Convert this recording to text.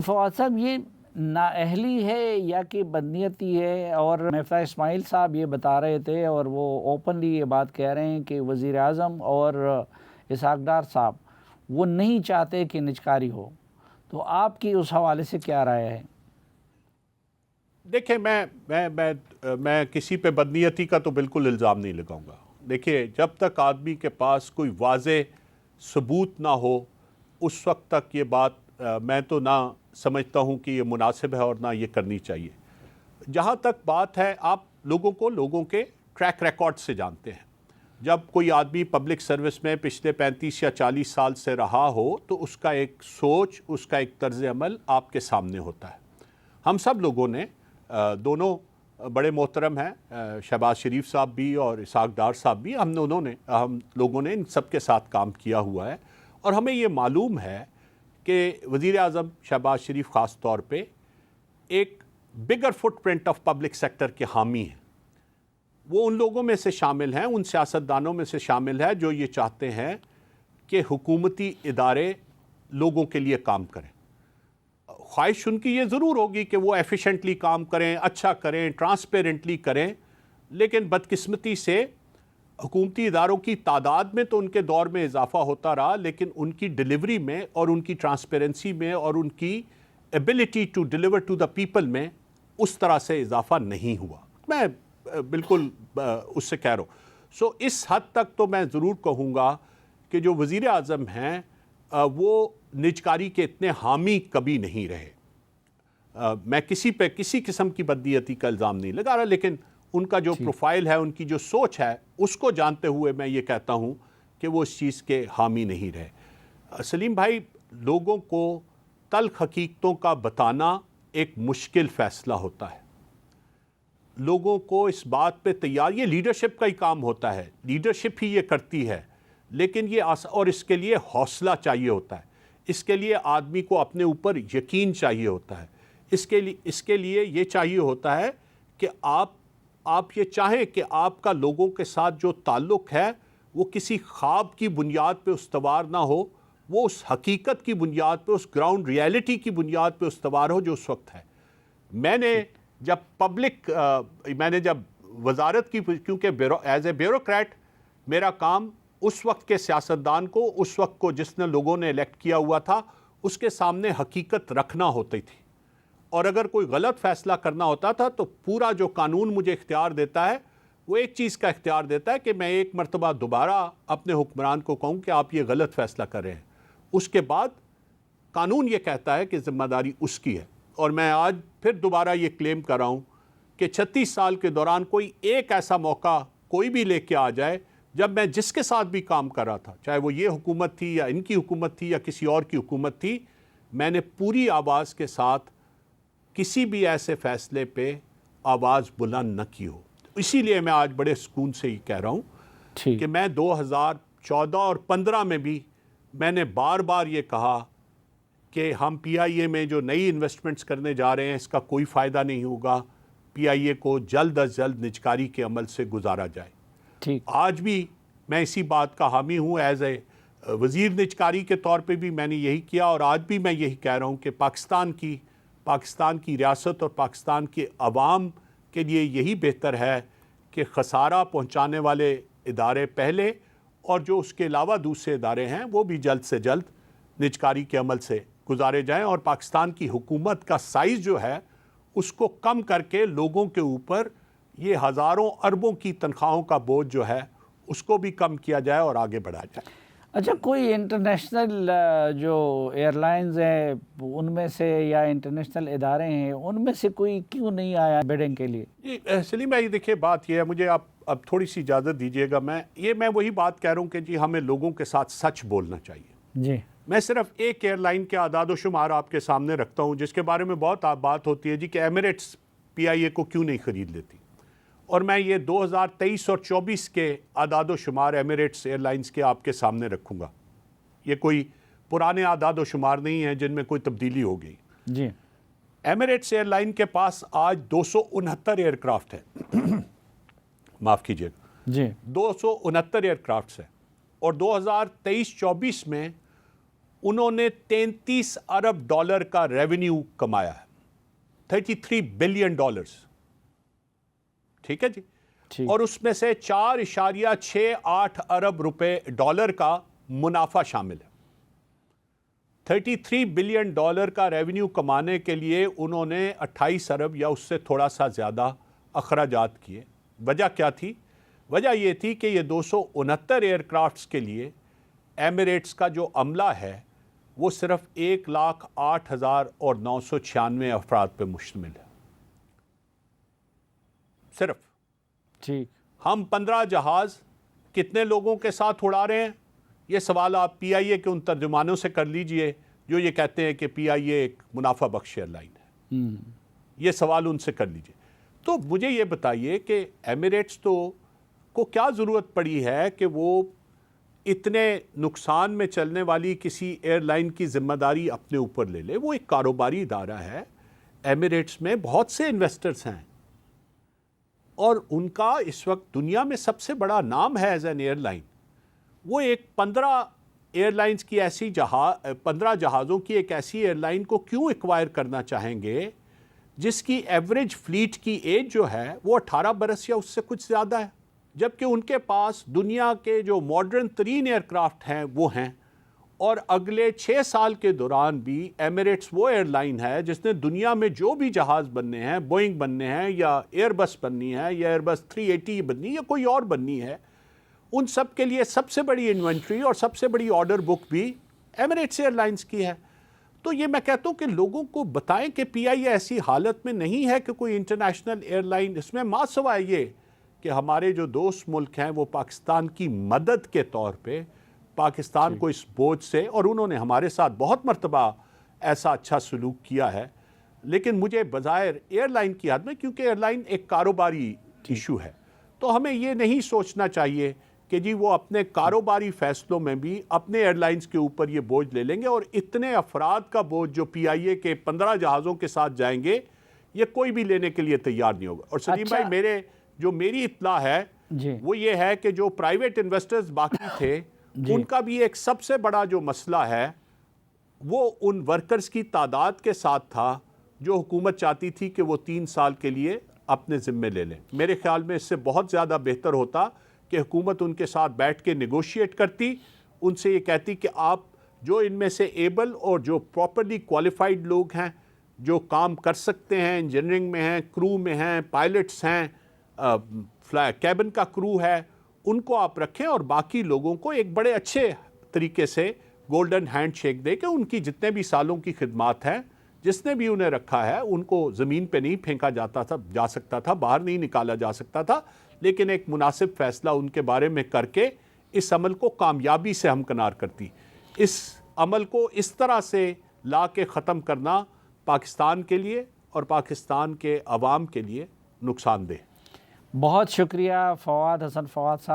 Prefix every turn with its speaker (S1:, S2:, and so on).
S1: فواد صاحب یہ نااہلی ہے یا کہ بدنیتی ہے؟ اور مفتاح اسماعیل صاحب یہ بتا رہے تھے اور وہ اوپنلی یہ بات کہہ رہے ہیں کہ وزیر اعظم اور اسحاق ڈار صاحب وہ نہیں چاہتے کہ نجکاری ہو، تو آپ کی اس حوالے سے کیا رائے ہے؟
S2: دیکھیں میں کسی پہ بدنیتی کا تو بالکل الزام نہیں لگاؤں گا. دیکھیں جب تک آدمی کے پاس کوئی واضح ثبوت نہ ہو اس وقت تک یہ بات میں تو نہ سمجھتا ہوں کہ یہ مناسب ہے اور نہ یہ کرنی چاہیے. جہاں تک بات ہے، آپ لوگوں کے ٹریک ریکارڈ سے جانتے ہیں. جب کوئی آدمی پبلک سروس میں پچھلے 35 یا 40 سال سے رہا ہو تو اس کا ایک سوچ، اس کا ایک طرز عمل آپ کے سامنے ہوتا ہے. ہم سب لوگوں نے دونوں بڑے محترم ہیں، شہباز شریف صاحب بھی اور اسحاق ڈار صاحب بھی، ہم لوگوں نے ان سب کے ساتھ کام کیا ہوا ہے اور ہمیں یہ معلوم ہے کہ وزیر اعظم شہباز شریف خاص طور پہ ایک bigger footprint of public sector کے حامی ہیں. وہ ان لوگوں میں سے شامل ہیں، ان سیاستدانوں میں سے شامل ہے جو یہ چاہتے ہیں کہ حکومتی ادارے لوگوں کے لیے کام کریں. خواہش ان کی یہ ضرور ہوگی کہ وہ ایفیشنٹلی کام کریں، اچھا کریں، ٹرانسپیرنٹلی کریں، لیکن بدقسمتی سے حکومتی اداروں کی تعداد میں تو ان کے دور میں اضافہ ہوتا رہا، لیکن ان کی ڈیلیوری میں اور ان کی ٹرانسپیرنسی میں اور ان کی ability to deliver to the people میں اس طرح سے اضافہ نہیں ہوا. میں بالکل اس سے کہہ رہا ہوں. اس حد تک تو میں ضرور کہوں گا کہ جو وزیر اعظم ہیں وہ نجکاری کے اتنے حامی کبھی نہیں رہے. میں کسی پہ کسی قسم کی بدنیتی کا الزام نہیں لگا رہا، لیکن ان کا جو پروفائل ہے، ان کی جو سوچ ہے، اس کو جانتے ہوئے میں یہ کہتا ہوں کہ وہ اس چیز کے حامی نہیں رہے. سلیم بھائی، لوگوں کو تلخ حقیقتوں کا بتانا ایک مشکل فیصلہ ہوتا ہے. لوگوں کو اس بات پہ یہ لیڈرشپ کا ہی کام ہوتا ہے، لیڈرشپ ہی یہ کرتی ہے، لیکن اور اس کے لیے حوصلہ چاہیے ہوتا ہے. اس کے لیے آدمی کو اپنے اوپر یقین چاہیے ہوتا ہے. اس کے لیے یہ چاہیے ہوتا ہے کہ آپ یہ چاہیں کہ آپ کا لوگوں کے ساتھ جو تعلق ہے وہ کسی خواب کی بنیاد پہ استوار نہ ہو، وہ اس حقیقت کی بنیاد پہ، اس گراؤنڈ ریئلٹی کی بنیاد پہ استوار ہو جو اس وقت ہے. میں نے جب وزارت کی، کیونکہ ایز اے بیوروکریٹ میرا کام اس وقت کے سیاستدان کو، اس وقت کو جس نے لوگوں نے الیکٹ کیا ہوا تھا، اس کے سامنے حقیقت رکھنا ہوتی تھی. اور اگر کوئی غلط فیصلہ کرنا ہوتا تھا تو پورا جو قانون مجھے اختیار دیتا ہے وہ ایک چیز کا اختیار دیتا ہے کہ میں ایک مرتبہ دوبارہ اپنے حکمران کو کہوں کہ آپ یہ غلط فیصلہ کر رہے ہیں. اس کے بعد قانون یہ کہتا ہے کہ ذمہ داری اس کی ہے. اور میں آج پھر دوبارہ یہ کلیم کر رہا ہوں کہ 36 سال کے دوران کوئی ایک ایسا موقع کوئی بھی لے کے آ جائے جب میں جس کے ساتھ بھی کام کر رہا تھا، چاہے وہ یہ حکومت تھی یا ان کی حکومت تھی یا کسی اور کی حکومت تھی، میں نے پوری آواز کے ساتھ کسی بھی ایسے فیصلے پہ آواز بلند نہ کی ہو. اسی لیے میں آج بڑے سکون سے یہ کہہ رہا ہوں کہ میں 2014 اور 15 میں بھی میں نے بار بار یہ کہا کہ ہم پی آئی اے میں جو نئی انویسٹمنٹس کرنے جا رہے ہیں اس کا کوئی فائدہ نہیں ہوگا. پی آئی اے کو جلد از جلد نجکاری کے عمل سے گزارا جائے. آج بھی میں اسی بات کا حامی ہوں. ایز اے وزیر نجکاری کے طور پہ بھی میں نے یہی کیا، اور آج بھی میں یہی کہہ رہا ہوں کہ پاکستان کی ریاست اور پاکستان کے عوام کے لیے یہی بہتر ہے کہ خسارہ پہنچانے والے ادارے پہلے اور جو اس کے علاوہ دوسرے ادارے ہیں وہ بھی جلد سے جلد نجکاری کے عمل سے گزارے جائیں، اور پاکستان کی حکومت کا سائز جو ہے اس کو کم کر کے لوگوں کے اوپر یہ ہزاروں اربوں کی تنخواہوں کا بوجھ جو ہے اس کو بھی کم کیا جائے اور آگے بڑھا جائے.
S1: اچھا، کوئی انٹرنیشنل جو ایئر لائنز ہیں ان میں سے یا انٹرنیشنل ادارے ہیں ان میں سے کوئی کیوں نہیں آیا بیڈنگ کے لیے؟
S2: جی سلیم بھائی، دیکھیے بات یہ ہے، مجھے آپ اب تھوڑی سی اجازت دیجیے گا. میں وہی بات کہہ رہا ہوں کہ جی ہمیں لوگوں کے ساتھ سچ بولنا چاہیے.
S1: جی
S2: میں صرف ایک ایئر لائن کے اعداد و شمار آپ کے سامنے رکھتا ہوں جس کے بارے میں بہت بات ہوتی ہے جی کہ ایمریٹس پی آئی اے کو کیوں نہیں خرید لیتی. اور میں یہ 2023 اور 24 کے اعداد و شمار ایمریٹس ایئر لائنز کے آپ کے سامنے رکھوں گا. یہ کوئی پرانے اعداد و شمار نہیں ہیں جن میں کوئی تبدیلی ہو گئی.
S1: جی
S2: ایمریٹس ایئر لائن کے پاس آج 269 ایئر کرافٹ ہے. معاف کیجیے گا جی 269 ایئر کرافٹس ہیں، اور 2023-24 میں انہوں نے 33 ارب ڈالر کا ریونیو کمایا ہے, 33 بلین ڈالرز, ٹھیک ہے جی, اور اس میں سے 4.68 ارب ڈالر کا منافع شامل ہے. 33 بلین ڈالر کا ریونیو کمانے کے لیے انہوں نے 28 ارب یا اس سے تھوڑا سا زیادہ اخراجات کیے. وجہ کیا تھی؟ وجہ یہ تھی کہ یہ 269 ایئر کرافٹس کے لیے ایمریٹس کا جو عملہ ہے وہ صرف 1,08,996 افراد پہ مشتمل ہے. صرف
S1: ٹھیک.
S2: ہم 15 جہاز کتنے لوگوں کے ساتھ اڑا رہے ہیں؟ یہ سوال آپ پی آئی اے کے ان ترجمانوں سے کر لیجئے جو یہ کہتے ہیں کہ پی آئی اے ایک منافع بخش ایئر لائن ہے. یہ سوال ان سے کر لیجئے. تو مجھے یہ بتائیے کہ ایمریٹس کو کیا ضرورت پڑی ہے کہ وہ اتنے نقصان میں چلنے والی کسی ایئر لائن کی ذمہ داری اپنے اوپر لے لے؟ وہ ایک کاروباری ادارہ ہے. ایمریٹس میں بہت سے انویسٹرز ہیں اور ان کا اس وقت دنیا میں سب سے بڑا نام ہے ایز این ایئر لائن. وہ ایک 15 ایئر لائنز کی 15 جہازوں کی ایک ایسی ایئر لائن کو کیوں ایکوائر کرنا چاہیں گے جس کی ایوریج فلیٹ کی ایج جو ہے وہ 18 برس یا اس سے کچھ زیادہ ہے, جبکہ ان کے پاس دنیا کے جو ماڈرن ترین ایئر کرافٹ ہیں وہ ہیں. اور اگلے 6 سال کے دوران بھی ایمریٹس وہ ایئر لائن ہے جس نے دنیا میں جو بھی جہاز بننے ہیں, بوئنگ بننے ہیں یا ایئر بس بننی ہے یا ایئر بس 380 بننی یا کوئی اور بننی ہے, ان سب کے لیے سب سے بڑی انوینٹری اور سب سے بڑی آرڈر بک بھی ایمریٹس ایئر لائنز کی ہے. تو یہ میں کہتا ہوں کہ لوگوں کو بتائیں کہ پی آئی اے ایسی حالت میں نہیں ہے کہ کوئی انٹرنیشنل ایئر لائن اس میں ما سوائے یہ کہ ہمارے جو دوست ملک ہیں وہ پاکستان کی مدد کے طور پہ پاکستان کو اس بوجھ سے, اور انہوں نے ہمارے ساتھ بہت مرتبہ ایسا اچھا سلوک کیا ہے, لیکن مجھے بظاہر ایئر لائن کی حد میں, کیونکہ ایئر لائن ایک کاروباری ایشو ہے, تو ہمیں یہ نہیں سوچنا چاہیے کہ جی وہ اپنے کاروباری فیصلوں میں بھی اپنے ایئر لائنز کے اوپر یہ بوجھ لے لیں گے. اور اتنے افراد کا بوجھ جو پی آئی اے کے 15 جہازوں کے ساتھ جائیں گے یہ کوئی بھی لینے کے لیے تیار نہیں ہوگا. اور سلیم بھائی میری اطلاع ہے وہ یہ ہے کہ جو پرائیویٹ انویسٹرز باقی تھے ان کا بھی ایک سب سے بڑا جو مسئلہ ہے وہ ان ورکرز کی تعداد کے ساتھ تھا جو حکومت چاہتی تھی کہ وہ 3 سال کے لیے اپنے ذمے لے لیں. میرے خیال میں اس سے بہت زیادہ بہتر ہوتا کہ حکومت ان کے ساتھ بیٹھ کے نیگوشیٹ کرتی, ان سے یہ کہتی کہ آپ جو ان میں سے ایبل اور جو پراپرلی کوالیفائڈ لوگ ہیں جو کام کر سکتے ہیں, انجینئرنگ میں ہیں, کرو میں ہیں, پائلٹس ہیں, کیبن کا کرو ہے, ان کو آپ رکھیں اور باقی لوگوں کو ایک بڑے اچھے طریقے سے گولڈن ہینڈ شیک دے کہ ان کی جتنے بھی سالوں کی خدمات ہیں, جس نے بھی انہیں رکھا ہے ان کو زمین پہ نہیں پھینکا جا سکتا تھا, باہر نہیں نکالا جا سکتا تھا, لیکن ایک مناسب فیصلہ ان کے بارے میں کر کے اس عمل کو کامیابی سے ہمکنار کرتی. اس عمل کو اس طرح سے لا کے ختم کرنا پاکستان کے لیے اور پاکستان کے عوام کے لیے نقصان دہ.
S1: بہت شکریہ فواد حسن فواد صاحب.